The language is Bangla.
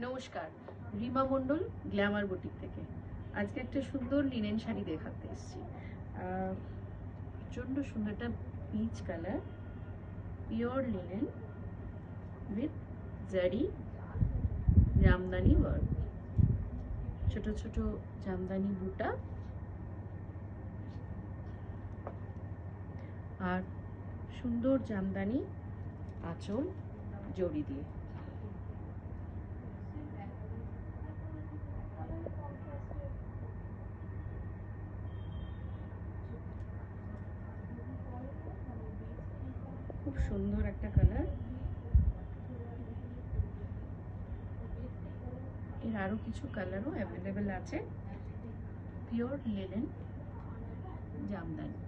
নমস্কার, রিমা মণ্ডল গ্ল্যামার বুটিক থেকে। আজকে একটা সুন্দর লিনেন শাড়ি দেখাতে এসেছি। প্রচণ্ড সুন্দর, একটা peach colour, pure linen with জারি জামদানি ওয়ার্ক, ছোট ছোট জামদানি বুটা আর সুন্দর জামদানি আঁচল জড়ি দিয়ে। খুব সুন্দর একটা কালার। এর আরো কিছু কালারও অ্যাভেলেবেল আছে। Pure linen Jamdani.